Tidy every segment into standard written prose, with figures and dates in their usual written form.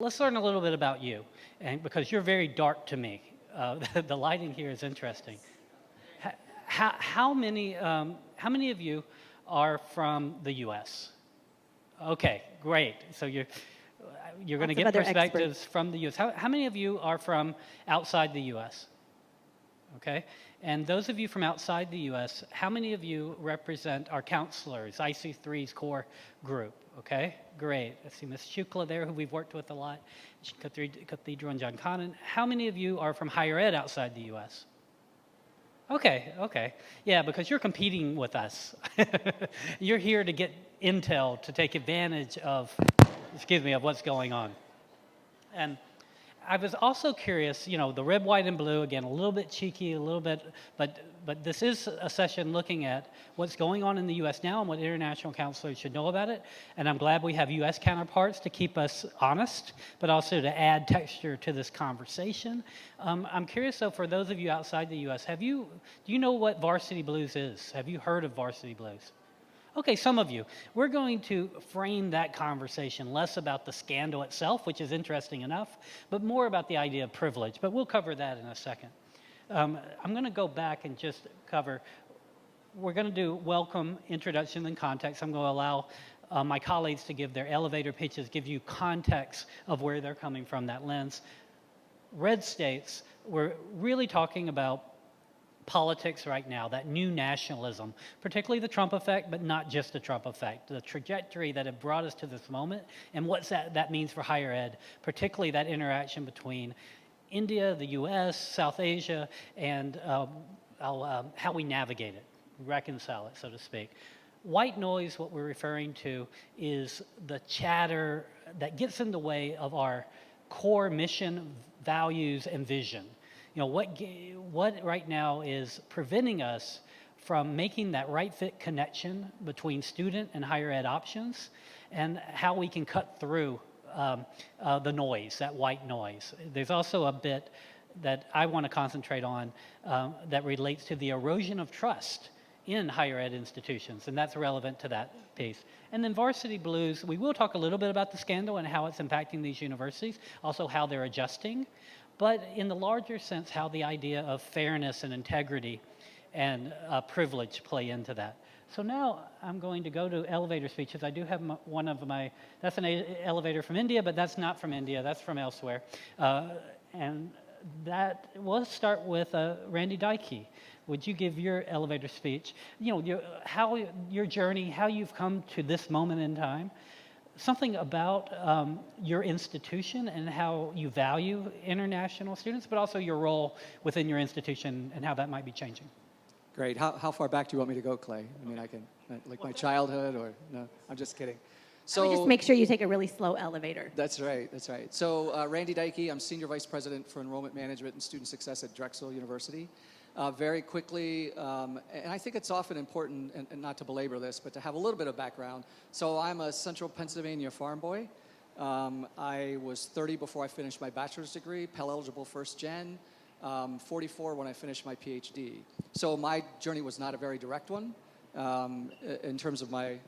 Let's learn a little bit about you, and because you're very dark to me. The lighting here is interesting. How many of you are from the U.S.? Okay, great. So you're going to get perspectives experts from the U.S. How many of you are from outside the U.S.? Okay, and those of you from outside the U.S., how many of you represent our counselors, IC3's core group? Okay, great. I see Ms. Shukla there, who we've worked with a lot, Cathedral and John Connon. How many of you are from higher ed outside the U.S.? Okay. Yeah, because you're competing with us. You're here to get intel, to take advantage of what's going on. And I was also curious, the red, white, and blue, again, a little bit cheeky, but this is a session looking at what's going on in the U.S. now and what international counselors should know about it. And I'm glad we have U.S. counterparts to keep us honest, but also to add texture to this conversation. I'm curious, though, for those of you outside the U.S., do you know what Varsity Blues is? Have you heard of Varsity Blues? Okay, some of you. We're going to frame that conversation less about the scandal itself, which is interesting enough, but more about the idea of privilege. But we'll cover that in a second. I'm going to go back and just cover, we're going to do welcome, introduction, and context. I'm going to allow my colleagues to give their elevator pitches, give you context of where they're coming from, that lens. Red states, we're really talking about politics right now, that new nationalism, particularly the Trump effect, but not just the Trump effect, the trajectory that have brought us to this moment, and what that means for higher ed, particularly that interaction between India, the US, South Asia, and how we navigate it, reconcile it, so to speak. White noise, what we're referring to, is the chatter that gets in the way of our core mission, values, and vision. What right now is preventing us from making that right fit connection between student and higher ed options, and how we can cut through the noise, that white noise. There's also a bit that I want to concentrate on that relates to the erosion of trust in higher ed institutions, and that's relevant to that piece. And then Varsity Blues, we will talk a little bit about the scandal and how it's impacting these universities, also how they're adjusting, but in the larger sense, how the idea of fairness and integrity and privilege play into that. So now I'm going to go to elevator speeches. I do have one of my, that's an elevator from India, but that's not from India, that's from elsewhere. And that, we'll start with Randy Deike. Would you give your elevator speech? Your journey, how you've come to this moment in time, something about your institution and how you value international students, but also your role within your institution and how that might be changing. Great. How far back do you want me to go, Clay? I mean, I can, like my childhood, or no, I'm just kidding. So just make sure you take a really slow elevator. That's right. So Randy Deike, I'm Senior Vice President for Enrollment Management and Student Success at Drexel University. Very quickly, and I think it's often important, and not to belabor this, but to have a little bit of background. So I'm a Central Pennsylvania farm boy. I was 30 before I finished my bachelor's degree, Pell eligible first gen, 44 when I finished my PhD. So my journey was not a very direct one in terms of my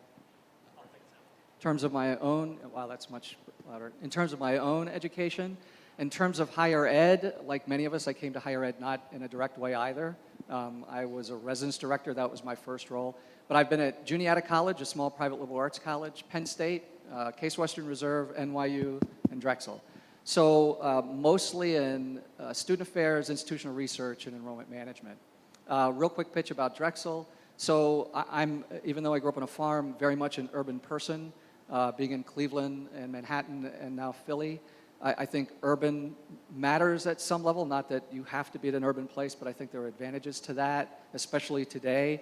own, wow, that's much louder. In terms of my own education. In terms of higher ed, like many of us, I came to higher ed not in a direct way either. I was a residence director, that was my first role. But I've been at Juniata College, a small private liberal arts college, Penn State, Case Western Reserve, NYU, and Drexel. So mostly in student affairs, institutional research, and enrollment management. Real quick pitch about Drexel. So I'm, even though I grew up on a farm, very much an urban person, being in Cleveland and Manhattan and now Philly. I think urban matters at some level, not that you have to be at an urban place, but I think there are advantages to that, especially today.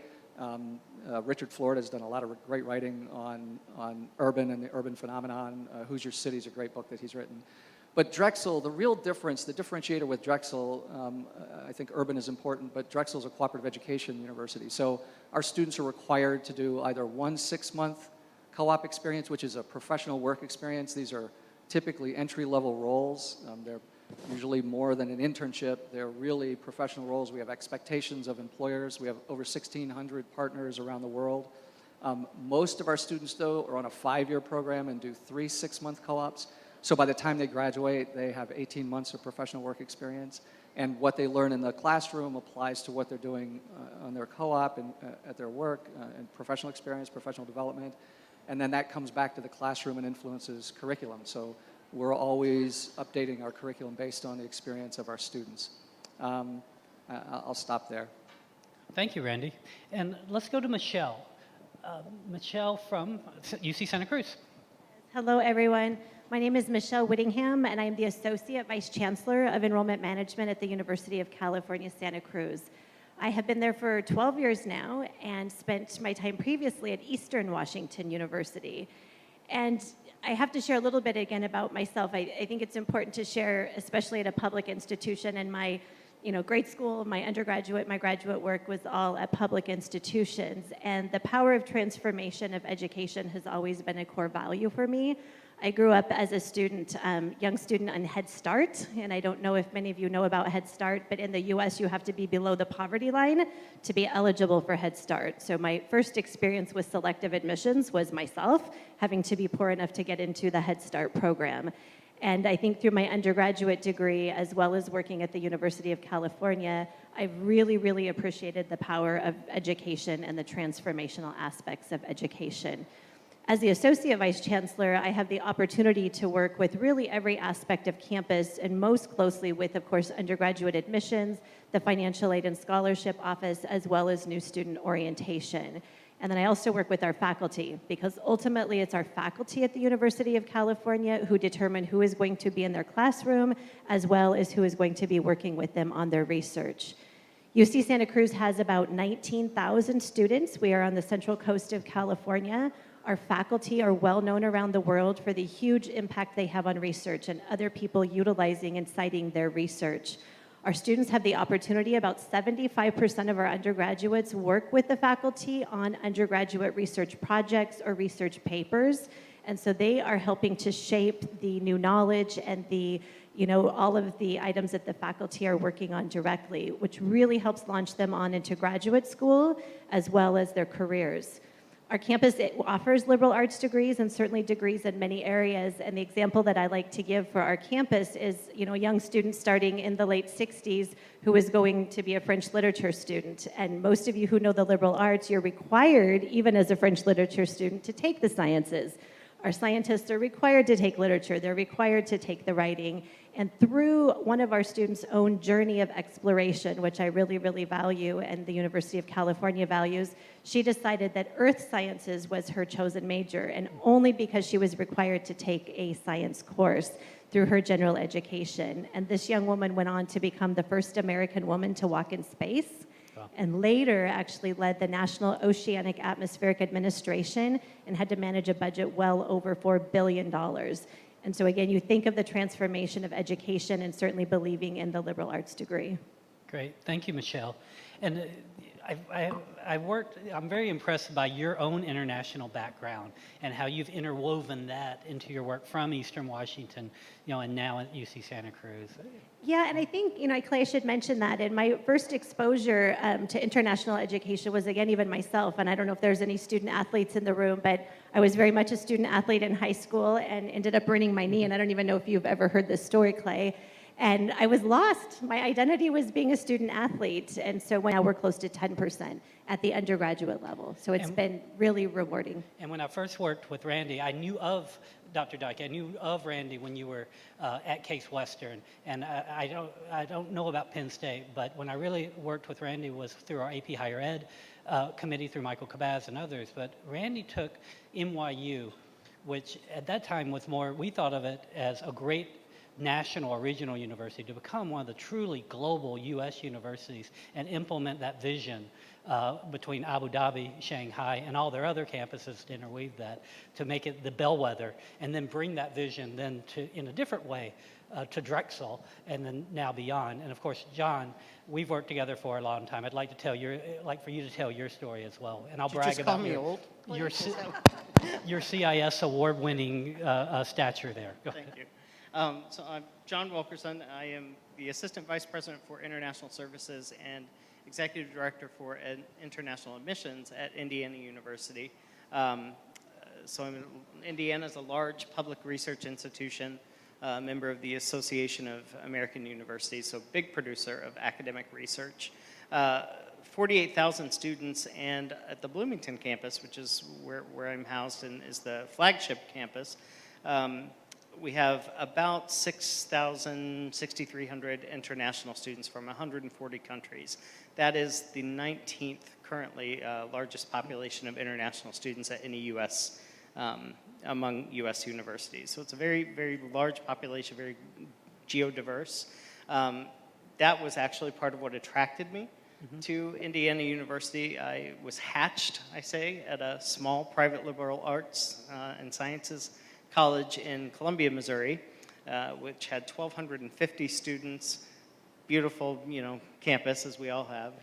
Richard Florida has done a lot of great writing on urban and the urban phenomenon. Who's Your City is a great book that he's written. But Drexel, the real difference, the differentiator with Drexel, I think urban is important, but Drexel is a cooperative education university. So our students are required to do either 1 6-month co-op experience, which is a professional work experience. These are typically entry-level roles. They're usually more than an internship. They're really professional roles. We have expectations of employers. We have over 1,600 partners around the world. Most of our students, though, are on a 5-year program and do 3 6-month co-ops. So by the time they graduate, they have 18 months of professional work experience. And what they learn in the classroom applies to what they're doing on their co-op and at their work, and professional experience, professional development. And then that comes back to the classroom and influences curriculum. So we're always updating our curriculum based on the experience of our students. I'll stop there. Thank you, Randy. And let's go to Michelle. Michelle from UC Santa Cruz. Hello, everyone. My name is Michelle Whittingham, and I'm the Associate Vice Chancellor of Enrollment Management at the University of California, Santa Cruz. I have been there for 12 years now and spent my time previously at Eastern Washington University. And I have to share a little bit again about myself. I think it's important to share, especially at a public institution. And my grade school, my undergraduate, my graduate work was all at public institutions. And the power of transformation of education has always been a core value for me. I grew up as a student, young student on Head Start, and I don't know if many of you know about Head Start, but in the US you have to be below the poverty line to be eligible for Head Start. So my first experience with selective admissions was myself having to be poor enough to get into the Head Start program. And I think through my undergraduate degree, as well as working at the University of California, I've really, really appreciated the power of education and the transformational aspects of education. As the Associate Vice Chancellor, I have the opportunity to work with really every aspect of campus, and most closely with, of course, undergraduate admissions, the Financial Aid and Scholarship Office, as well as new student orientation. And then I also work with our faculty, because ultimately it's our faculty at the University of California who determine who is going to be in their classroom, as well as who is going to be working with them on their research. UC Santa Cruz has about 19,000 students. We are on the central coast of California. Our faculty are well known around the world for the huge impact they have on research and other people utilizing and citing their research. Our students have the opportunity, about 75% of our undergraduates work with the faculty on undergraduate research projects or research papers. And so they are helping to shape the new knowledge and all of the items that the faculty are working on directly, which really helps launch them on into graduate school as well as their careers. Our campus offers liberal arts degrees and certainly degrees in many areas. And the example that I like to give for our campus is, a young student starting in the late 60s who is going to be a French literature student. And most of you who know the liberal arts, you're required, even as a French literature student, to take the sciences. Our scientists are required to take literature. They're required to take the writing. And through one of our students' own journey of exploration, which I really, really value and the University of California values, she decided that earth sciences was her chosen major, and only because she was required to take a science course through her general education. And this young woman went on to become the first American woman to walk in space. And later actually led the National Oceanic Atmospheric Administration and had to manage a budget well over $4 billion. And so again, you think of the transformation of education and certainly believing in the liberal arts degree. Great, thank you, Michelle. And I'm very impressed by your own international background and how you've interwoven that into your work from Eastern Washington, and now at UC Santa Cruz. Yeah, and I think, Clay, I should mention that. And my first exposure to international education was, again, even myself. And I don't know if there's any student athletes in the room, but I was very much a student athlete in high school and ended up burning my knee. And I don't even know if you've ever heard this story, Clay. And I was lost. My identity was being a student athlete. And so now we're close to 10% at the undergraduate level. So it's been really rewarding. And when I first worked with Randy, I knew of Dr. Deike. I knew of Randy when you were at Case Western. And I don't know about Penn State, but when I really worked with Randy was through our AP Higher Ed committee, through Michael Cabaz and others. But Randy took NYU, which at that time was more, we thought of it as a great national or regional university, to become one of the truly global U.S. universities and implement that vision between Abu Dhabi, Shanghai, and all their other campuses to interweave that, to make it the bellwether, and then bring that vision then to, in a different way, to Drexel, and then now beyond. And of course, John, we've worked together for a long time. I'd like for you to tell your story as well, and I'll brag about your CIS award-winning stature there. Go ahead. Thank you. So I'm John Wilkerson. I am the Assistant Vice President for International Services and Executive Director for International Admissions at Indiana University. So Indiana is a large public research institution member of the Association of American Universities, so big producer of academic research. 48,000 students, and at the Bloomington campus, which is where I'm housed and is the flagship campus, we have about 6,300 international students from 140 countries. That is the 19th currently largest population of international students at any U.S. Among U.S. universities. So it's a very, very large population, very geodiverse. That was actually part of what attracted me to Indiana University. I was hatched, I say, at a small private liberal arts and sciences college in Columbia, Missouri, which had 1,250 students. Beautiful, campus, as we all have,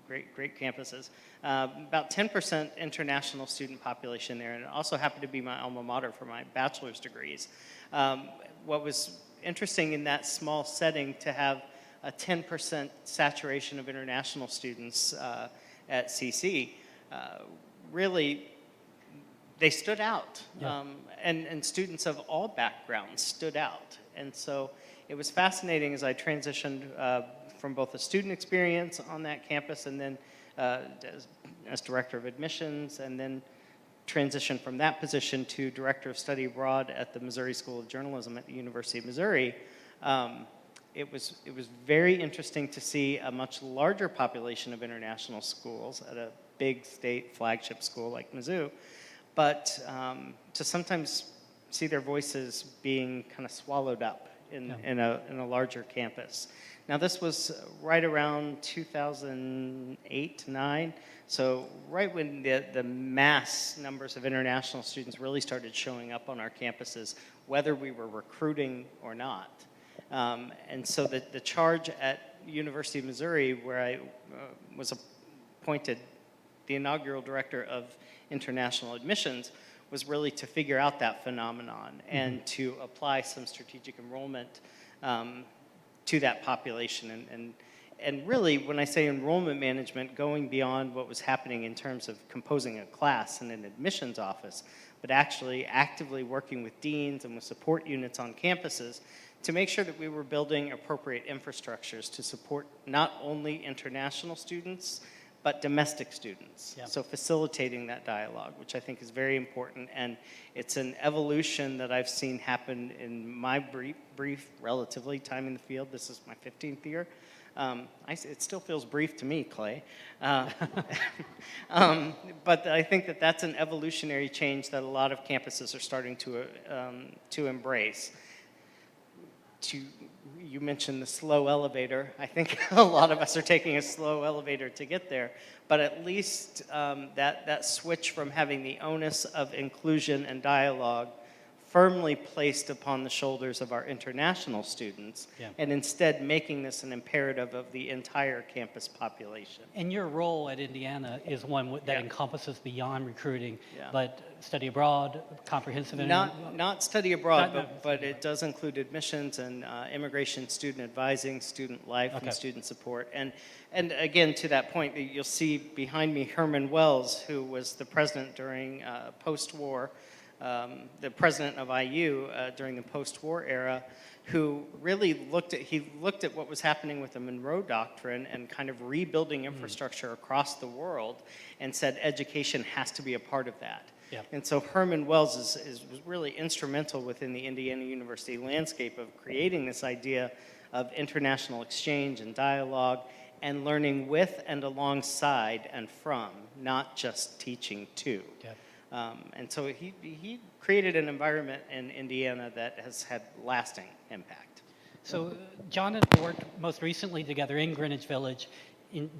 great campuses. About 10% international student population there, and it also happened to be my alma mater for my bachelor's degrees. What was interesting in that small setting to have a 10% saturation of international students at CC, really, they stood out. Yeah. And students of all backgrounds stood out. And so it was fascinating as I transitioned from both a student experience on that campus and then as director of admissions, and then transitioned from that position to director of study abroad at the Missouri School of Journalism at the University of Missouri. It was very interesting to see a much larger population of international schools at a big state flagship school like Mizzou, but to sometimes see their voices being kind of swallowed up in a larger campus. Now this was right around 2008-9, so right when the mass numbers of international students really started showing up on our campuses, whether we were recruiting or not. And so the charge at University of Missouri, where I was appointed the inaugural director of international admissions, was really to figure out that phenomenon and to apply some strategic enrollment to that population. And really, when I say enrollment management, going beyond what was happening in terms of composing a class in an admissions office, but actually actively working with deans and with support units on campuses to make sure that we were building appropriate infrastructures to support not only international students, but domestic students. Yeah. So facilitating that dialogue, which I think is very important, and it's an evolution that I've seen happen in my brief relatively time in the field. This is my 15th year. It still feels brief to me, Clay. But I think that that's an evolutionary change that a lot of campuses are starting to embrace. You mentioned the slow elevator. I think a lot of us are taking a slow elevator to get there, but at least that switch from having the onus of inclusion and dialogue firmly placed upon the shoulders of our international students, and instead making this an imperative of the entire campus population. And your role at Indiana is one that encompasses beyond recruiting, but study abroad, comprehensive. Not study abroad, but it does include admissions and immigration, student advising, student life, and student support. And again, to that point, you'll see behind me Herman Wells, who was the president during post-war. The president of IU during the post-war era, who really looked at what was happening with the Monroe Doctrine and kind of rebuilding infrastructure across the world, and said education has to be a part of that. Yeah. And so Herman Wells was really instrumental within the Indiana University landscape of creating this idea of international exchange and dialogue and learning with and alongside and from, not just teaching to. Yeah. And so he created an environment in Indiana that has had lasting impact. So John and I worked most recently together in Greenwich Village,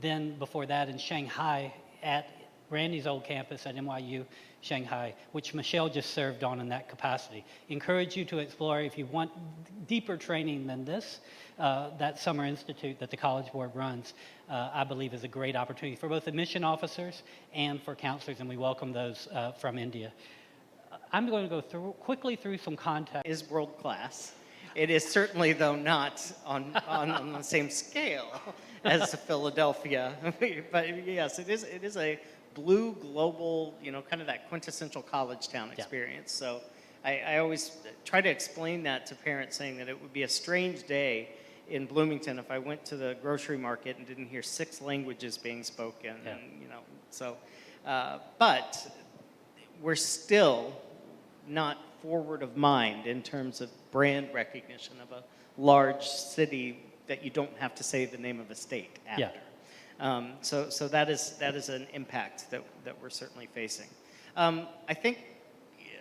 then before that in Shanghai at Randy's old campus at NYU Shanghai, which Michelle just served on in that capacity. Encourage you to explore, if you want deeper training than this, that summer institute that the College Board runs, I believe is a great opportunity for both admission officers and for counselors, and we welcome those from India. I'm going to go quickly through some context. It is world class. It is certainly, though, not on the same scale as Philadelphia. But yes, it is a blue global, kind of that quintessential college town experience. So I always try to explain that to parents, saying that it would be a strange day in Bloomington if I went to the grocery market and didn't hear 6 languages being spoken. Yeah. And, so, but we're still not forward of mind in terms of brand recognition of a large city that you don't have to say the name of a state after. Yeah. So that is an impact that we're certainly facing.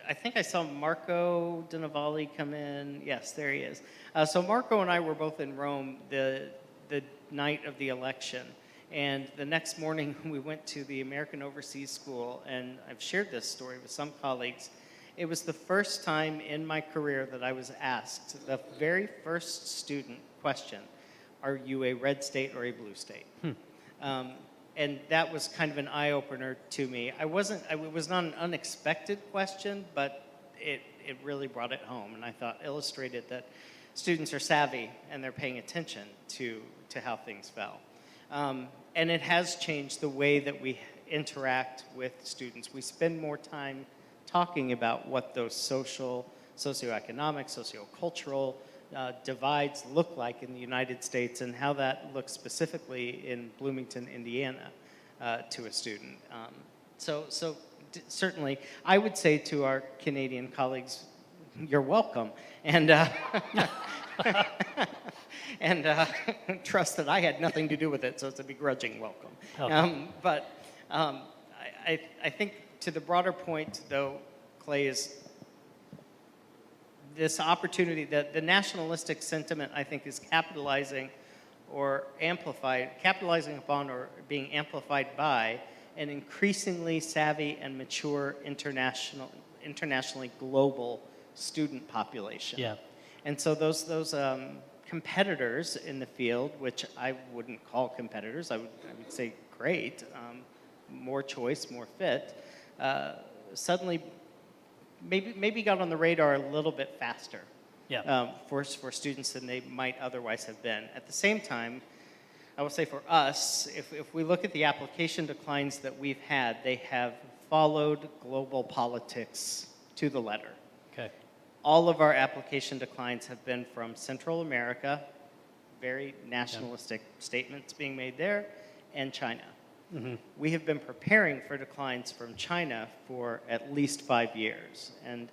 I think I saw Marco Dinavali come in. Yes, there he is. So Marco and I were both in Rome the night of the election. And the next morning we went to the American Overseas School, and I've shared this story with some colleagues. It was the first time in my career that I was asked the very first student question, are you a red state or a blue state? And that was kind of an eye-opener to me. It was not an unexpected question, but it really brought it home, and I thought illustrated that students are savvy and they're paying attention to how things fell. And it has changed the way that we interact with students. We spend more time talking about what those socioeconomic, sociocultural divides look like in the United States and how that looks specifically in Bloomington, Indiana, to a student. So certainly, I would say to our Canadian colleagues, you're welcome. And and trust that I had nothing to do with it, so it's a begrudging welcome. Okay. But I think to the broader point, though, Clay, is this opportunity that the nationalistic sentiment, I think, is capitalizing upon or being amplified by an increasingly savvy and mature internationally global student population. Yeah. And so those competitors in the field, which I wouldn't call competitors, I would say great, more choice, more fit, suddenly maybe got on the radar a little bit faster for students than they might otherwise have been. At the same time, I will say for us, if we look at the application declines that we've had, they have followed global politics to the letter. Okay. All of our application declines have been from Central America, very nationalistic statements being made there, and China. Mm-hmm. We have been preparing for declines from China for at least 5 years. And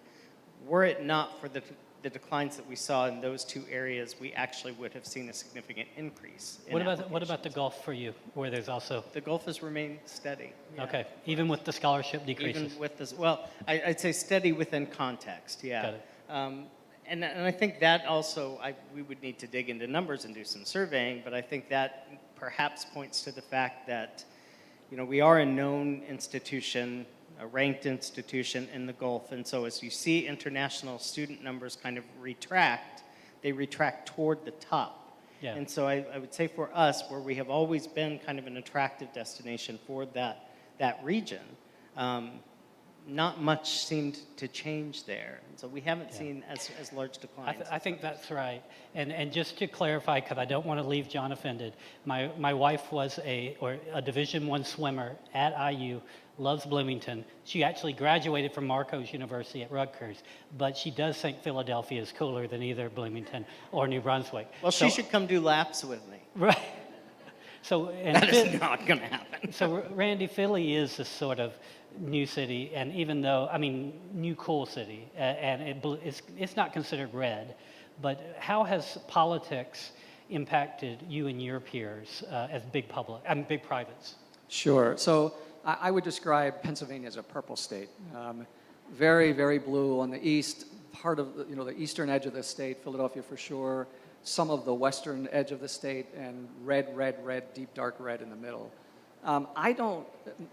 were it not for the declines that we saw in those 2 areas, we actually would have seen a significant increase in What about the Gulf for you, where there's also... The Gulf has remained steady. Yeah. Okay, even with the scholarship decreases? Even with this, well, I'd say steady within context, yeah. Got it. And I think that also, we would need to dig into numbers and do some surveying, but I think that perhaps points to the fact that, we are a known institution, a ranked institution in the Gulf, and so as you see international student numbers kind of retract, they retract toward the top. Yeah. And so I would say for us, where we have always been kind of an attractive destination for that region, not much seemed to change there. So we haven't seen as large declines. I think that's right. And just to clarify, because I don't want to leave John offended, my wife was a Division I swimmer at IU, loves Bloomington. She actually graduated from Marcos University at Rutgers, but she does think Philadelphia is cooler than either Bloomington or New Brunswick. Well, she should come do laps with me. Right. So that is not going to happen. So Randy, Philly is a sort of new city, and even though, new cool city, and it's not considered red, but how has politics impacted you and your peers as big privates? Sure. So I would describe Pennsylvania as a purple state. Very, very blue on the east, part of the eastern edge of the state, Philadelphia for sure, some of the western edge of the state, and red, deep dark red in the middle. I don't,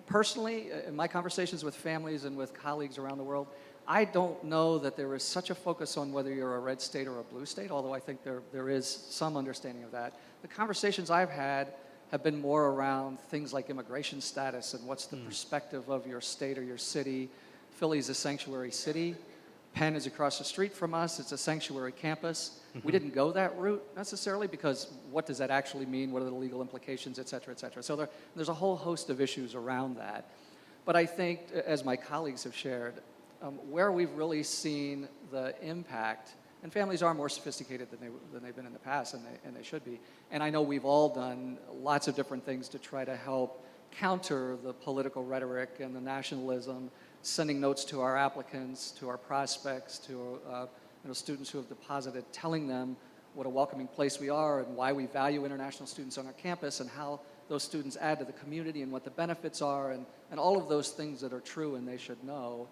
personally, in my conversations with families and with colleagues around the world, I don't know that there is such a focus on whether you're a red state or a blue state, although I think there is some understanding of that. The conversations I've had have been more around things like immigration status and what's the perspective of your state or your city. Philly's a sanctuary city. Penn is across the street from us. It's a sanctuary campus. Mm-hmm. We didn't go that route necessarily because what does that actually mean? What are the legal implications, et cetera, et cetera? So there's a whole host of issues around that. But I think, as my colleagues have shared, where we've really seen the impact, and families are more sophisticated than they've been in the past, and they should be. And I know we've all done lots of different things to try to help counter the political rhetoric and the nationalism, sending notes to our applicants, to our prospects, to students who have deposited, telling them what a welcoming place we are and why we value international students on our campus and how those students add to the community and what the benefits are and all of those things that are true and they should know.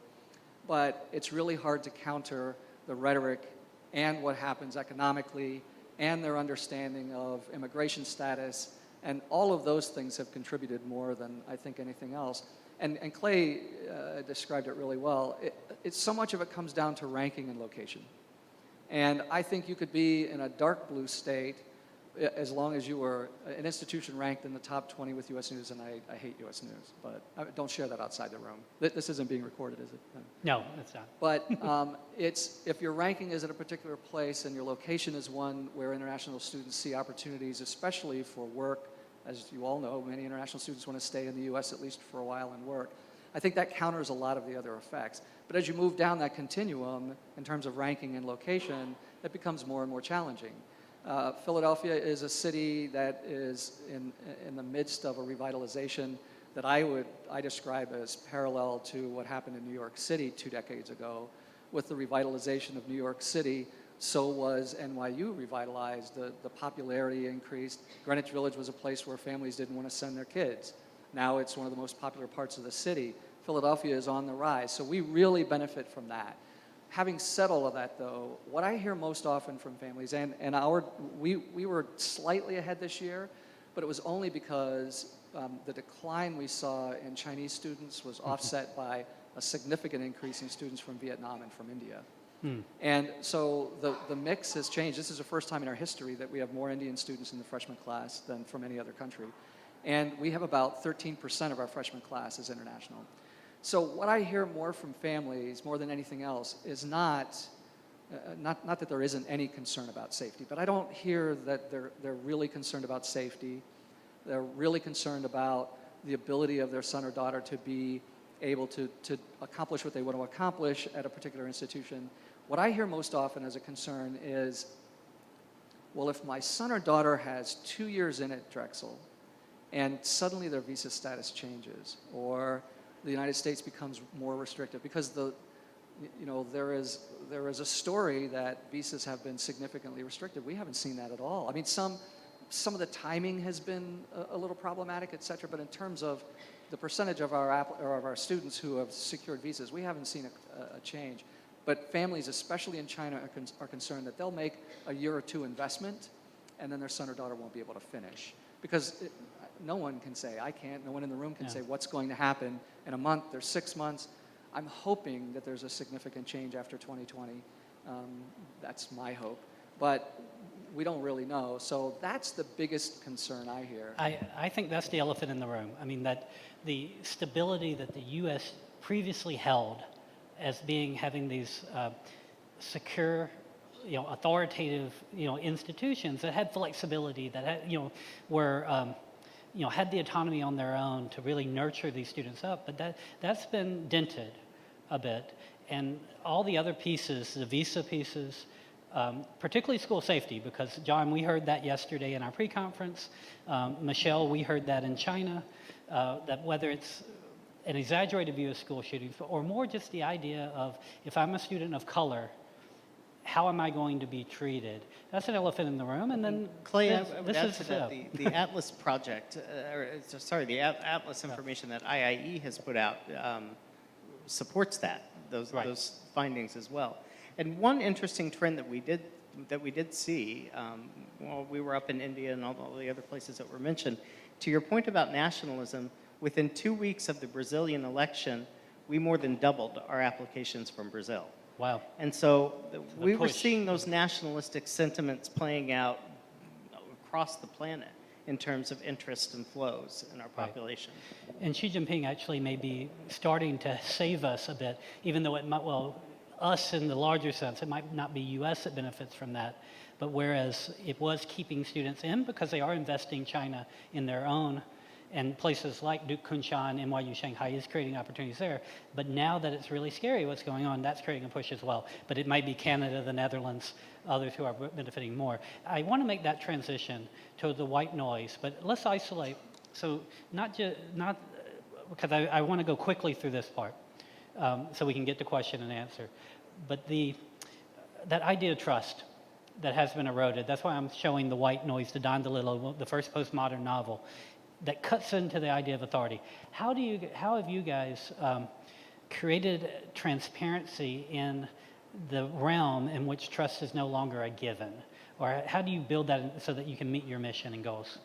But it's really hard to counter the rhetoric and what happens economically and their understanding of immigration status, and all of those things have contributed more than I think anything else. And Clay described it really well. It's so much of it comes down to ranking and location. And I think you could be in a dark blue state as long as you were an institution ranked in the top 20 with U.S. News, and I hate U.S. News, but don't share that outside the room. This isn't being recorded, is it? No, it's not. But if your ranking is at a particular place and your location is one where international students see opportunities, especially for work, as you all know, many international students want to stay in the U.S. at least for a while and work. I think that counters a lot of the other effects. But as you move down that continuum in terms of ranking and location, it becomes more and more challenging. Philadelphia is a city that is in the midst of a revitalization that I describe as parallel to what happened in New York City 2 decades ago. With the revitalization of New York City, so was NYU revitalized. The popularity increased. Greenwich Village was a place where families didn't want to send their kids. Now it's one of the most popular parts of the city. Philadelphia is on the rise, so we really benefit from that. Having said all of that, though, what I hear most often from families, and we were slightly ahead this year, but it was only because the decline we saw in Chinese students was offset by a significant increase in students from Vietnam and from India. And so the mix has changed. This is the first time in our history that we have more Indian students in the freshman class than from any other country. And we have about 13% of our freshman class is international. So what I hear more from families, more than anything else, is not that there isn't any concern about safety, but I don't hear that they're really concerned about safety. They're really concerned about the ability of their son or daughter to be able to accomplish what they want to accomplish at a particular institution. What I hear most often as a concern is, well, if my son or daughter has 2 years in at Drexel and suddenly their visa status changes, or the United States becomes more restrictive, because there is a story that visas have been significantly restricted. We haven't seen that at all. I mean, some of the timing has been a little problematic, et cetera, but in terms of the percentage of our students who have secured visas, we haven't seen a change. But families, especially in China, are concerned that they'll make a year or two investment, and then their son or daughter won't be able to finish. Because no one can say, I can't, no one in the room can say what's going to happen in a month or 6 months. I'm hoping that there's a significant change after 2020. That's my hope. But we don't really know. So that's the biggest concern I hear. I think that's the elephant in the room. I mean, that the stability that the U.S. previously held as having these secure, authoritative, institutions that had flexibility, that had, had the autonomy on their own to really nurture these students up. But that's been dented a bit. And all the other pieces, the visa pieces, particularly school safety, because, John, we heard that yesterday in our pre-conference. Michelle, we heard that in China, that whether it's an exaggerated view of school shootings or more just the idea of, if I'm a student of color, how am I going to be treated? That's an elephant in the room. And then Clay, I would add to that, the Atlas project, the Atlas information that IIE has put out supports those findings as well. And one interesting trend that we did see while we were up in India and all the other places that were mentioned, to your point about nationalism, within 2 weeks of the Brazilian election, we more than doubled our applications from Brazil. Wow. And so we were seeing those nationalistic sentiments playing out across the planet in terms of interest and flows in our population. And Xi Jinping actually may be starting to save us a bit, even though it might, us in the larger sense, it might not be U.S. that benefits from that, but whereas it was keeping students in because they are investing China in their own And places like Duke Kunshan, NYU Shanghai is creating opportunities there. But now that it's really scary what's going on, that's creating a push as well. But it might be Canada, the Netherlands, others who are benefiting more. I want to make that transition to the white noise, but let's isolate. So not because I want to go quickly through this part so we can get to question and answer. But that idea of trust that has been eroded, that's why I'm showing The White Noise to Don DeLillo, the first postmodern novel, that cuts into the idea of authority. How have you guys created transparency in the realm in which trust is no longer a given? Or how do you build that so that you can meet your mission and goals?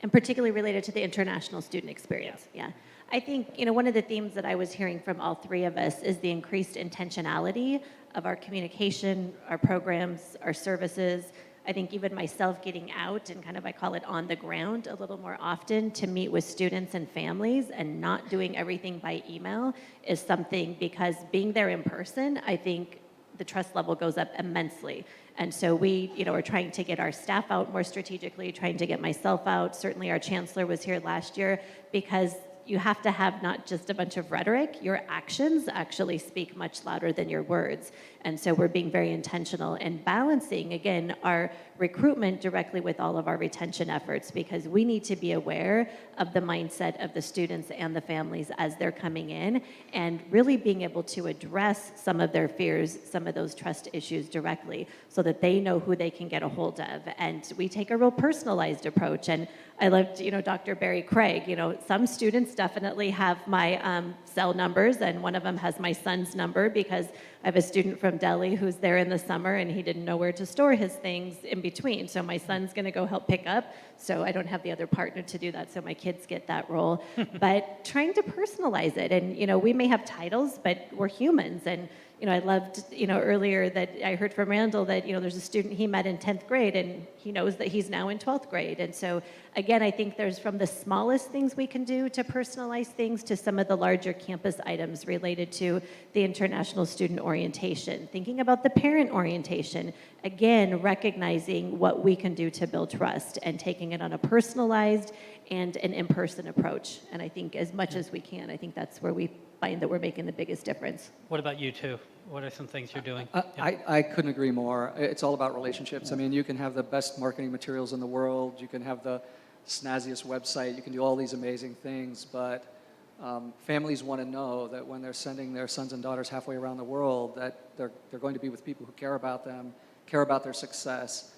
And particularly related to the international student experience. Yeah. I think, one of the themes that I was hearing from all three of us is the increased intentionality of our communication, our programs, our services. I think even myself getting out and I call it on the ground a little more often to meet with students and families and not doing everything by email is something, because being there in person, I think the trust level goes up immensely. And so we, are trying to get our staff out more strategically, trying to get myself out. Certainly our chancellor was here last year, because you have to have not just a bunch of rhetoric, your actions actually speak much louder than your words. And so we're being very intentional and balancing, again, our recruitment directly with all of our retention efforts, because we need to be aware of the mindset of the students and the families as they're coming in, and really being able to address some of their fears, some of those trust issues directly, so that they know who they can get a hold of. And we take a real personalized approach. And I loved, Dr. Barry Craig. Some students definitely have my cell numbers, and one of them has my son's number, because I have a student from Delhi who's there in the summer and he didn't know where to store his things in between. So my son's going to go help pick up. So I don't have the other partner to do that. So my kids get that role. But trying to personalize it. And, we may have titles, but we're humans. And, I loved, earlier that I heard from Randall that, there's a student he met in 10th grade and he knows that he's now in 12th grade. And so, again, I think there's from the smallest things we can do to personalize things to some of the larger campus items related to the international student orientation, thinking about the parent orientation, again, recognizing what we can do to build trust and taking it on a personalized and an in-person approach. And I think as much as we can, I think that's where we find that we're making the biggest difference. What about you two? What are some things you're doing? I couldn't agree more. It's all about relationships. I mean, you can have the best marketing materials in the world, you can have the snazziest website, you can do all these amazing things, but families want to know that when they're sending their sons and daughters halfway around the world, that they're going to be with people who care about them, care about their success,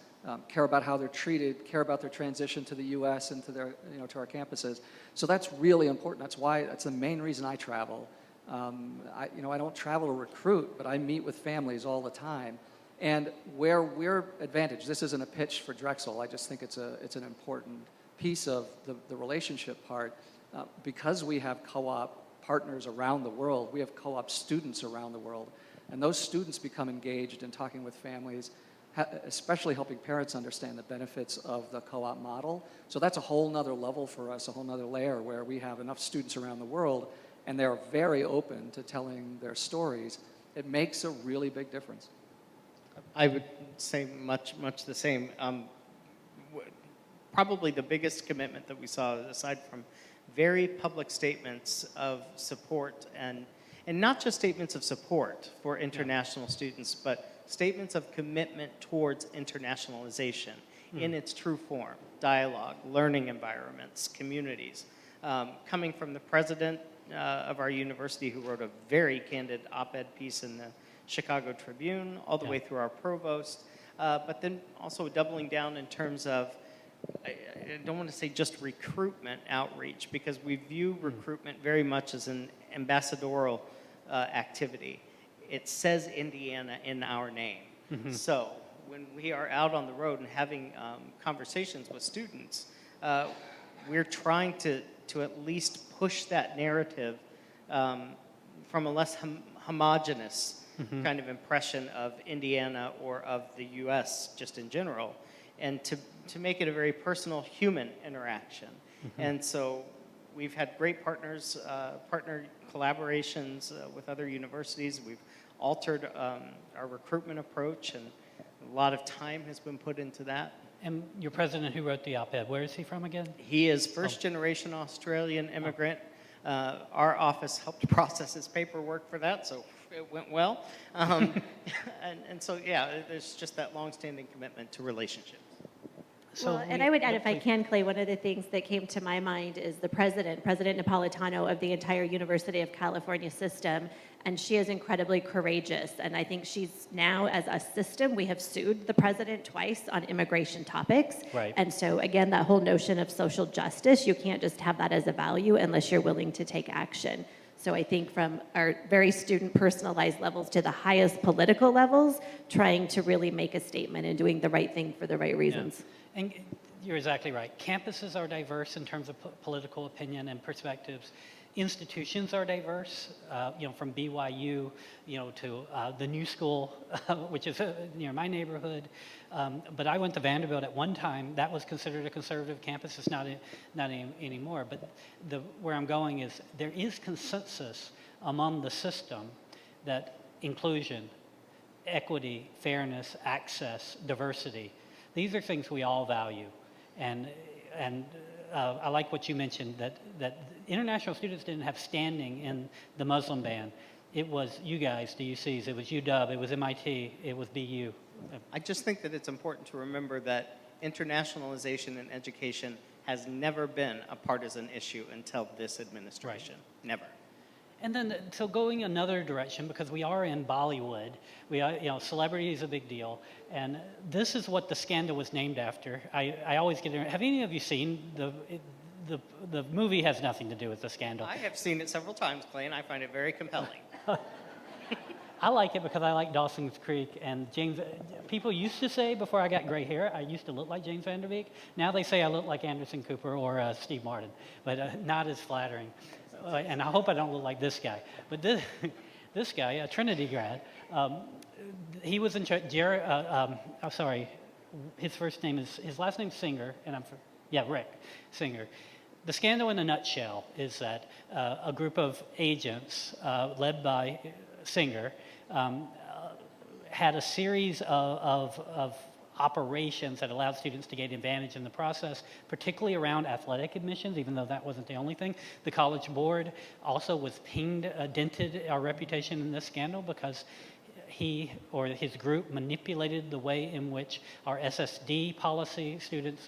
care about how they're treated, care about their transition to the U.S. and to their, to our campuses. So that's really important. That's the main reason I travel. I don't travel to recruit, but I meet with families all the time. And where we're advantaged, this isn't a pitch for Drexel. I just think it's an important piece of the relationship part. Because we have co-op partners around the world, we have co-op students around the world, and those students become engaged in talking with families, especially helping parents understand the benefits of the co-op model. So that's a whole nother level for us, a whole nother layer where we have enough students around the world and they're very open to telling their stories. It makes a really big difference. I would say much the same. Probably the biggest commitment that we saw, aside from very public statements of support, and not just statements of support for international students, but statements of commitment towards internationalization in its true form, dialogue, learning environments, communities. Coming from the president of our university, who wrote a very candid op-ed piece in the Chicago Tribune, all the way through our provost, but then also doubling down in terms of, I don't want to say just recruitment outreach, because we view recruitment very much as an ambassadorial activity. It says Indiana in our name. So when we are out on the road and having conversations with students, we're trying to at least push that narrative from a less homogenous kind of impression of Indiana or of the U.S. just in general, and to make it a very personal human interaction. And so we've had great partner collaborations with other universities. We've altered our recruitment approach, and a lot of time has been put into that. And your president who wrote the op-ed, where is he from again? He is first-generation Australian immigrant. Our office helped process his paperwork for that, so it went well. And so, yeah, there's just that long-standing commitment to relationships. Well, and I would add, if I can, Clay, one of the things that came to my mind is the President Napolitano of the entire University of California system, and she is incredibly courageous. And I think she's now, as a system, we have sued the president twice on immigration topics. Right. And so, again, that whole notion of social justice, you can't just have that as a value unless you're willing to take action. So I think from our very student personalized levels to the highest political levels, trying to really make a statement and doing the right thing for the right reasons. Yeah. And you're exactly right. Campuses are diverse in terms of political opinion and perspectives. Institutions are diverse, from BYU, to the New School, which is near my neighborhood. But I went to Vanderbilt at one time. That was considered a conservative campus. It's not anymore. But where I'm going is there is consensus among the system that inclusion, equity, fairness, access, diversity, these are things we all value. And I like what you mentioned, that international students didn't have standing in the Muslim ban. It was you guys, the UCs, it was UW, it was MIT, it was BU. I just think that it's important to remember that internationalization in education has never been a partisan issue until this administration. Right. Never. And then, so going another direction, because we are in Bollywood, we are, celebrity is a big deal, and this is what the scandal was named after. I always get it. Have any of you seen the movie? Has nothing to do with the scandal. I have seen it several times, Clay, and I find it very compelling. I like it because I like Dawson's Creek, and James. People used to say before I got gray hair, I used to look like James Van Der Beek. Now they say I look like Anderson Cooper or Steve Martin, but not as flattering. And I hope I don't look like this guy. But this guy, a Trinity grad, he was in charge. His last name's Singer, and Rick Singer. The scandal in a nutshell is that a group of agents led by Singer had a series of operations that allowed students to gain advantage in the process, particularly around athletic admissions, even though that wasn't the only thing. The College Board also was dented our reputation in this scandal because he or his group manipulated the way in which our SSD policy,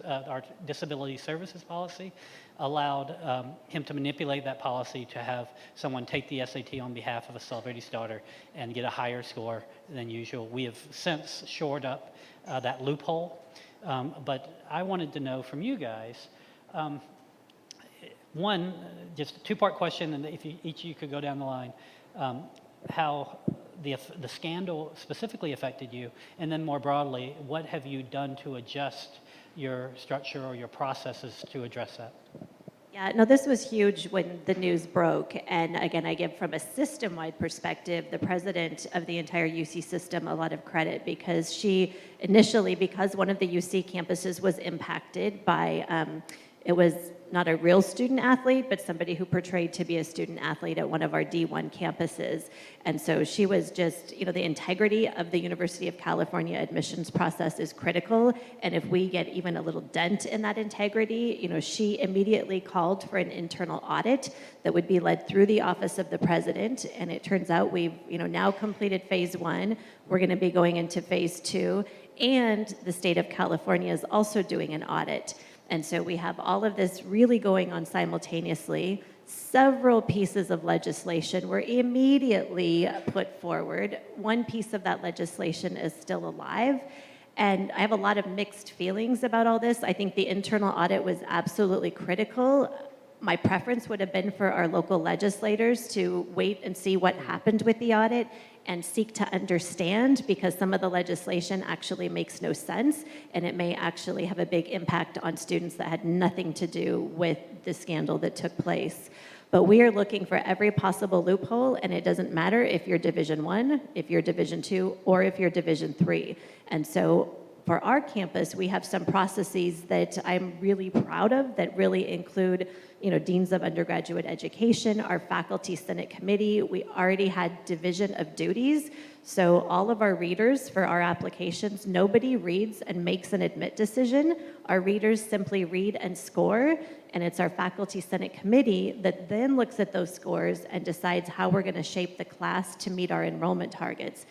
our disability services policy, allowed him to manipulate that policy to have someone take the SAT on behalf of a celebrity starter and get a higher score than usual. We have since shored up that loophole, but I wanted to know from you guys, one, just a two-part question, and if each of you could go down the line, how the scandal specifically affected you, and then more broadly, what have you done to adjust your structure or your processes to address that? Yeah, no, this was huge when the news broke. And again, I give from a system-wide perspective, the president of the entire UC system a lot of credit because she initially, because one of the UC campuses was impacted by, it was not a real student athlete, but somebody who portrayed to be a student athlete at one of our D1 campuses. And so she was just, the integrity of the University of California admissions process is critical. And if we get even a little dent in that integrity, she immediately called for an internal audit that would be led through the office of the president. And it turns out we've, now completed phase 1. We're going to be going into phase 2. And the state of California is also doing an audit. And so we have all of this really going on simultaneously. Several pieces of legislation were immediately put forward. One piece of that legislation is still alive. And I have a lot of mixed feelings about all this. I think the internal audit was absolutely critical. My preference would have been for our local legislators to wait and see what happened with the audit and seek to understand, because some of the legislation actually makes no sense, and it may actually have a big impact on students that had nothing to do with the scandal that took place. But we are looking for every possible loophole, and it doesn't matter if you're Division 1, if you're Division 2, or if you're Division 3. And so for our campus, we have some processes that I'm really proud of that really include, deans of undergraduate education, our faculty senate committee. We already had division of duties. So all of our readers for our applications, nobody reads and makes an admit decision. Our readers simply read and score, and it's our faculty senate committee that then looks at those scores and decides how we're going to shape the class to meet our enrollment targets.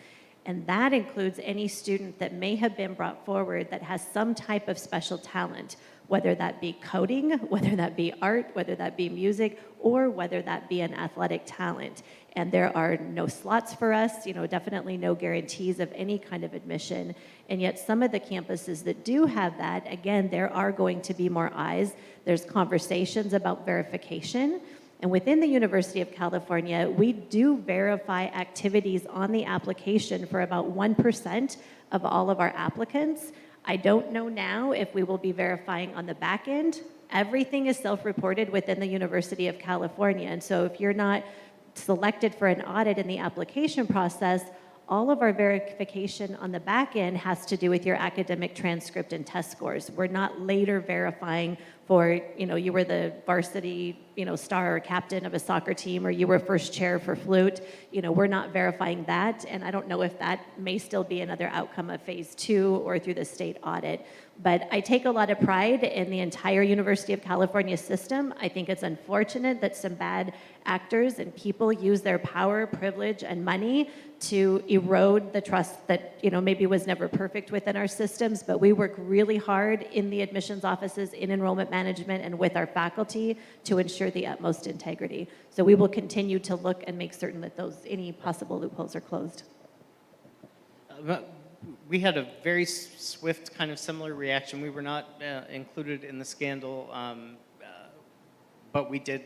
And that includes any student that may have been brought forward that has some type of special talent, whether that be coding, whether that be art, whether that be music, or whether that be an athletic talent. And there are no slots for us, definitely no guarantees of any kind of admission. And yet some of the campuses that do have that, again, there are going to be more eyes. There's conversations about verification. And within the University of California, we do verify activities on the application for about 1% of all of our applicants. I don't know now if we will be verifying on the back end. Everything is self-reported within the University of California. And so if you're not selected for an audit in the application process, all of our verification on the back end has to do with your academic transcript and test scores. We're not later verifying for, you were the varsity, star or captain of a soccer team, or you were first chair for flute. We're not verifying that. And I don't know if that may still be another outcome of phase 2 or through the state audit. But I take a lot of pride in the entire University of California system. I think it's unfortunate that some bad actors and people use their power, privilege, and money to erode the trust that maybe was never perfect within our systems, but we work really hard in the admissions offices, in enrollment management, and with our faculty to ensure the utmost integrity. So we will continue to look and make certain that any possible loopholes are closed. We had a very swift kind of similar reaction. We were not included in the scandal, but we did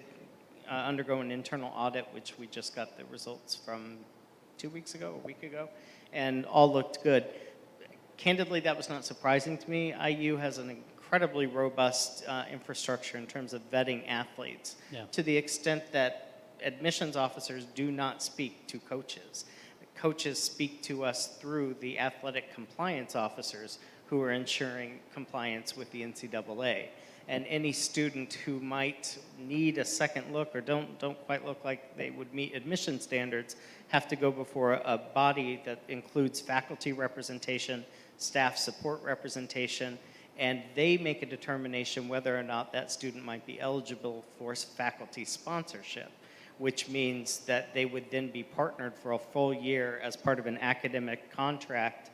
undergo an internal audit, which we just got the results from 2 weeks ago, a week ago, and all looked good. Candidly, that was not surprising to me. IU has an incredibly robust infrastructure in terms of vetting athletes, to the extent that admissions officers do not speak to coaches. Coaches speak to us through the athletic compliance officers who are ensuring compliance with the NCAA. And any student who might need a second look or don't quite look like they would meet admission standards have to go before a body that includes faculty representation, staff support representation, and they make a determination whether or not that student might be eligible for faculty sponsorship, which means that they would then be partnered for a full year as part of an academic contract.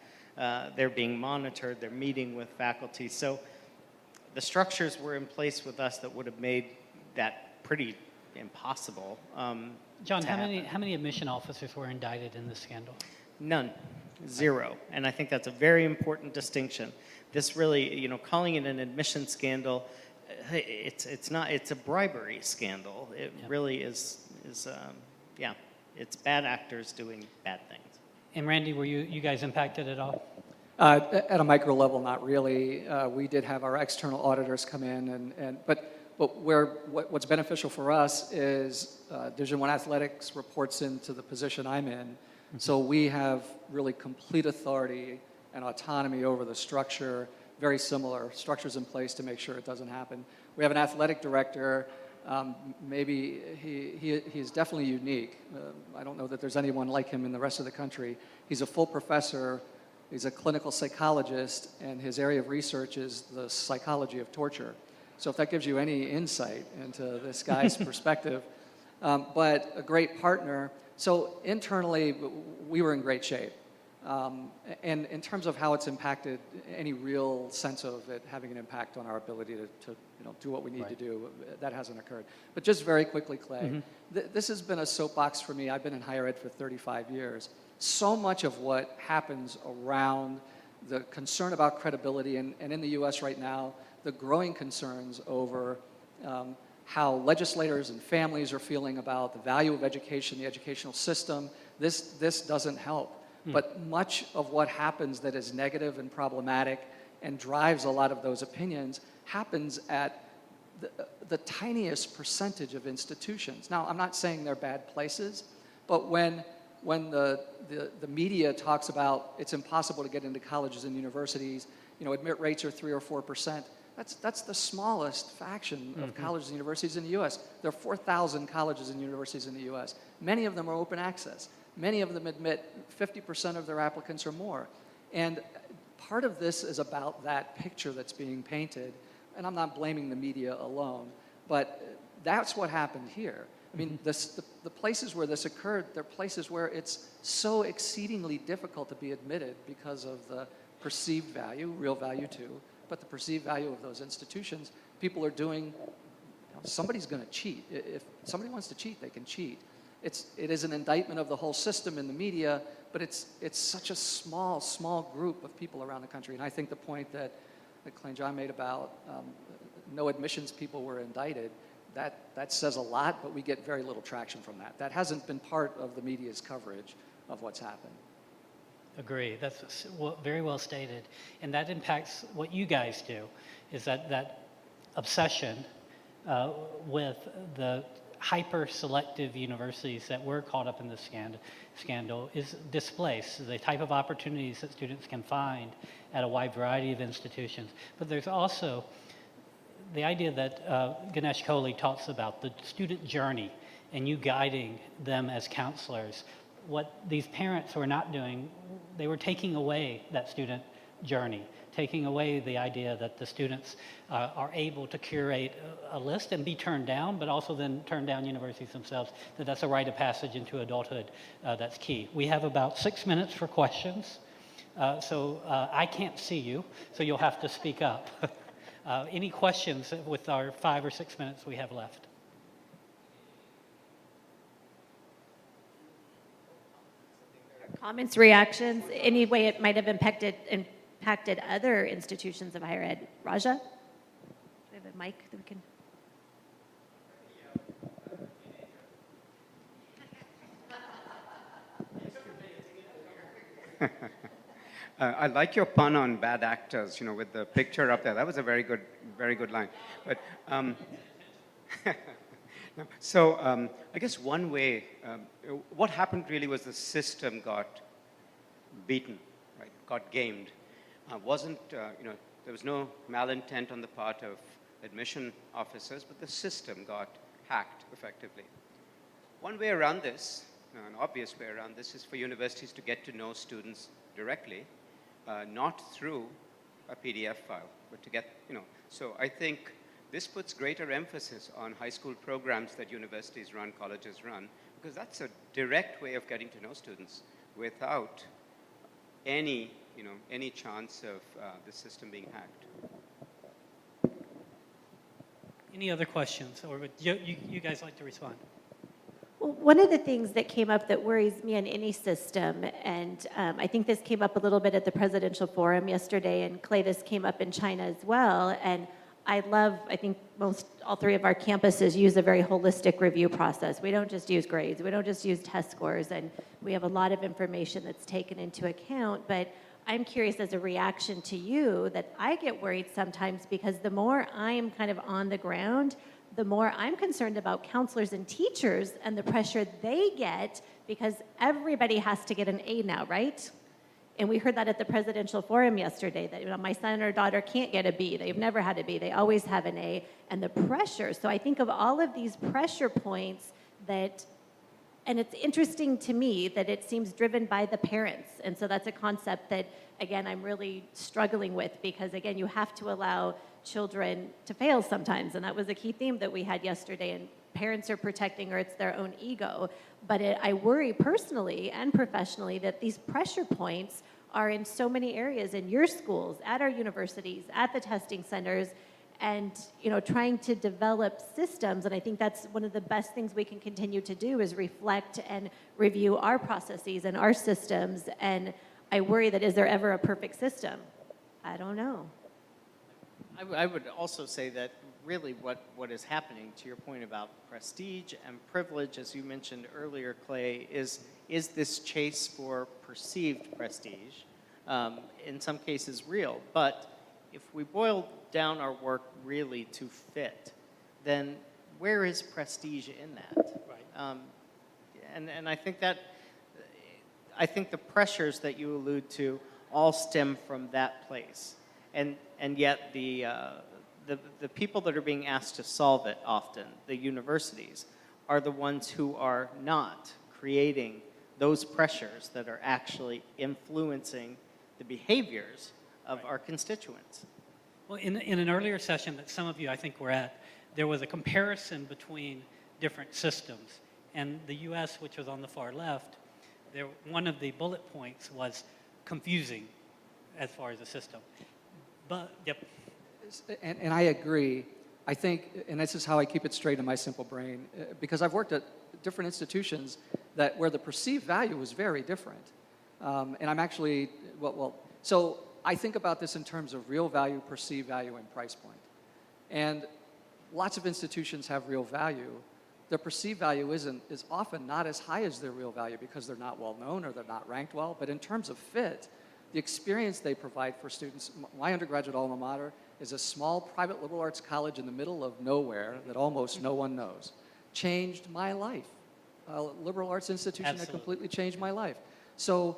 They're being monitored, they're meeting with faculty. So the structures were in place with us that would have made that pretty impossible. John, how many admission officers were indicted in this scandal? None, 0. And I think that's a very important distinction. This really, calling it an admission scandal, it's not. It's a bribery scandal. It really is. It's bad actors doing bad things. And Randy, were you guys impacted at all? At a micro level, not really. We did have our external auditors come in, but what's beneficial for us is Division I Athletics reports into the position I'm in, so we have really complete authority and autonomy over the structure. Very similar structures in place to make sure it doesn't happen. We have an athletic director. Maybe he's definitely unique. I don't know that there's anyone like him in the rest of the country. He's a full professor. He's a clinical psychologist, and his area of research is the psychology of torture. So if that gives you any insight into this guy's perspective, but a great partner. So internally, we were in great shape. And in terms of how it's impacted, any real sense of it having an impact on our ability to do what we need to do, that hasn't occurred. But just very quickly, Clay, this has been a soapbox for me. I've been in higher ed for 35 years. So much of what happens around the concern about credibility, and in the U.S. right now, the growing concerns over how legislators and families are feeling about the value of education, the educational system, this doesn't help. But much of what happens that is negative and problematic and drives a lot of those opinions happens at the tiniest percentage of institutions. Now, I'm not saying they're bad places, but when when the media talks about it's impossible to get into colleges and universities, admit rates are 3 or 4%. That's the smallest faction of colleges and universities in the U.S. There are 4,000 colleges and universities in the U.S. Many of them are open access. Many of them admit 50% of their applicants or more. And part of this is about that picture that's being painted. And I'm not blaming the media alone, but that's what happened here. I mean, the places where this occurred, they're places where it's so exceedingly difficult to be admitted because of the perceived value, real value too, but the perceived value of those institutions. People are doing, somebody's going to cheat. If somebody wants to cheat, they can cheat. It is an indictment of the whole system in the media, but it's such a small group of people around the country. And I think the point that Klein John made about no admissions people were indicted, that says a lot, but we get very little traction from that. That hasn't been part of the media's coverage of what's happened. Agree. That's very well stated. And that impacts what you guys do, is that obsession with the hyper-selective universities that were caught up in this scandal is displaced, the type of opportunities that students can find at a wide variety of institutions. But there's also the idea that Ganesh Kohli talks about, the student journey, and you guiding them as counselors. What these parents were not doing, they were taking away that student journey, taking away the idea that the students are able to curate a list and be turned down, but also then turn down universities themselves, that's a rite of passage into adulthood that's key. We have about 6 minutes for questions, so I can't see you, so you'll have to speak up. Any questions with our 5 or 6 minutes we have left? Comments, reactions, any way it might have impacted other institutions of higher ed. Raja? Do we have a mic that we can... I like your pun on bad actors, with the picture up there. That was a very good line. But so I guess one way, what happened really was the system got beaten, right? Got gamed. There was no malintent on the part of admission officers, but the system got hacked effectively. One way around this, an obvious way around this, is for universities to get to know students directly, not through a PDF file, but to get, So I think this puts greater emphasis on high school programs that universities run, colleges run, because that's a direct way of getting to know students without any chance of the system being hacked. Any other questions, or would you guys like to respond? Well, one of the things that came up that worries me in any system, and I think this came up a little bit at the presidential forum yesterday, and Clay, this came up in China as well, and I think all 3 of our campuses use a very holistic review process. We don't just use grades, we don't just use test scores, and we have a lot of information that's taken into account, but I'm curious as a reaction to you that I get worried sometimes because the more I'm kind of on the ground, the more I'm concerned about counselors and teachers and the pressure they get because everybody has to get an A now, right? And we heard that at the presidential forum yesterday, that my son or daughter can't get a B. They've never had a B. They always have an A. And the pressure. So I think of all of these pressure points and it's interesting to me that it seems driven by the parents. And so that's a concept that, again, I'm really struggling with because, again, you have to allow children to fail sometimes. And that was a key theme that we had yesterday. And parents are protecting, or it's their own ego. But I worry personally and professionally that these pressure points are in so many areas in your schools, at our universities, at the testing centers, and trying to develop systems. And I think that's one of the best things we can continue to do is reflect and review our processes and our systems. And I worry that is there ever a perfect system? I don't know. I would also say that really what is happening, to your point about prestige and privilege, as you mentioned earlier, Clay, is this chase for perceived prestige, in some cases real. But if we boil down our work really to fit, then where is prestige in that? Right. And I think that I think the pressures that you allude to all stem from that place. And yet the people that are being asked to solve it often, the universities, are the ones who are not creating those pressures that are actually influencing the behaviors of our constituents. Well, in an earlier session that some of you I think were at, there was a comparison between different systems. And the US, which was on the far left, one of the bullet points was confusing as far as the system. But, yep. And I agree. I think, and this is how I keep it straight in my simple brain, because I've worked at different institutions where the perceived value was very different. And I'm actually, so I think about this in terms of real value, perceived value, and price point. And lots of institutions have real value. Their perceived value is often not as high as their real value because they're not well known or they're not ranked well. But in terms of fit, the experience they provide for students, my undergraduate alma mater is a small private liberal arts college in the middle of nowhere that almost no one knows. Changed my life. A liberal arts institution that completely changed my life. So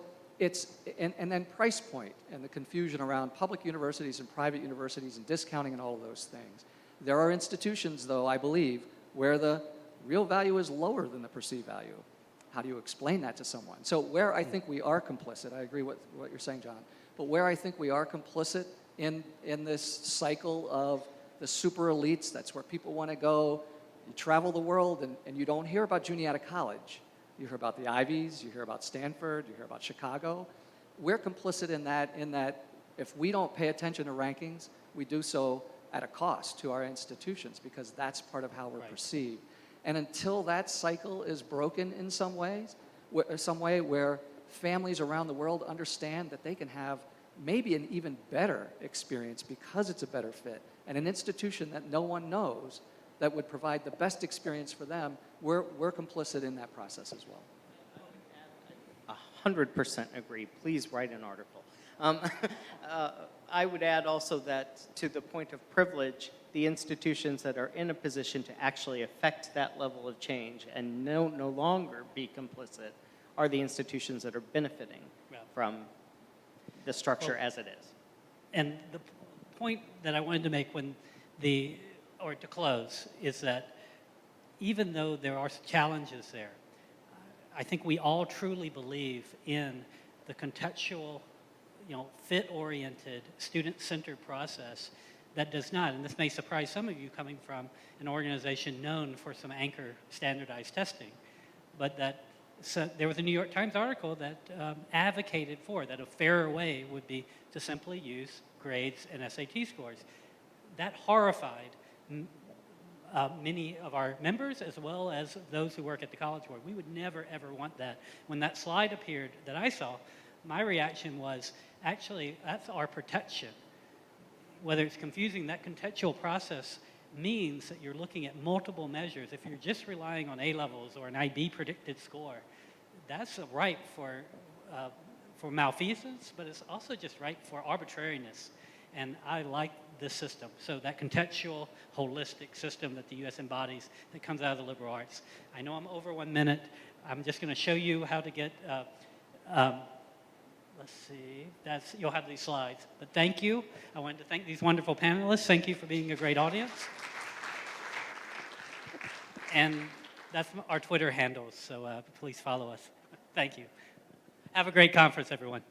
and then price point and the confusion around public universities and private universities and discounting and all of those things. There are institutions, though, I believe, where the real value is lower than the perceived value. How do you explain that to someone? So where I think we are complicit, I agree with what you're saying, John, but where I think we are complicit in this cycle of the super elites, that's where people want to go. You travel the world and you don't hear about Juniata College. You hear about the Ivies, you hear about Stanford, you hear about Chicago. We're complicit in that if we don't pay attention to rankings, we do so at a cost to our institutions because that's part of how we're perceived. And until that cycle is broken in some way where families around the world understand that they can have maybe an even better experience because it's a better fit, and an institution that no one knows that would provide the best experience for them, we're complicit in that process as well. 100% agree. Please write an article. I would add also that to the point of privilege, the institutions that are in a position to actually affect that level of change and no longer be complicit are the institutions that are benefiting from the structure as it is. And the point that I wanted to make to close is that even though there are challenges there, I think we all truly believe in the contextual, fit-oriented, student-centered process that does not, and this may surprise some of you coming from an organization known for some anchor standardized testing, but there was a New York Times article that advocated for that a fairer way would be to simply use grades and SAT scores. That horrified many of our members as well as those who work at the College Board. We would never, ever want that. When that slide appeared that I saw, my reaction was, actually, that's our protection. Whether it's confusing, that contextual process means that you're looking at multiple measures. If you're just relying on A-levels or an IB predicted score, that's ripe for malfeasance, but it's also just ripe for arbitrariness. And I like this system. So that contextual, holistic system that the U.S. embodies that comes out of the liberal arts. I know I'm over 1 minute. I'm just going to show you how to get, let's see, you'll have these slides. But thank you. I wanted to thank these wonderful panelists. Thank you for being a great audience. And that's our Twitter handles, so please follow us. Thank you. Have a great conference, everyone.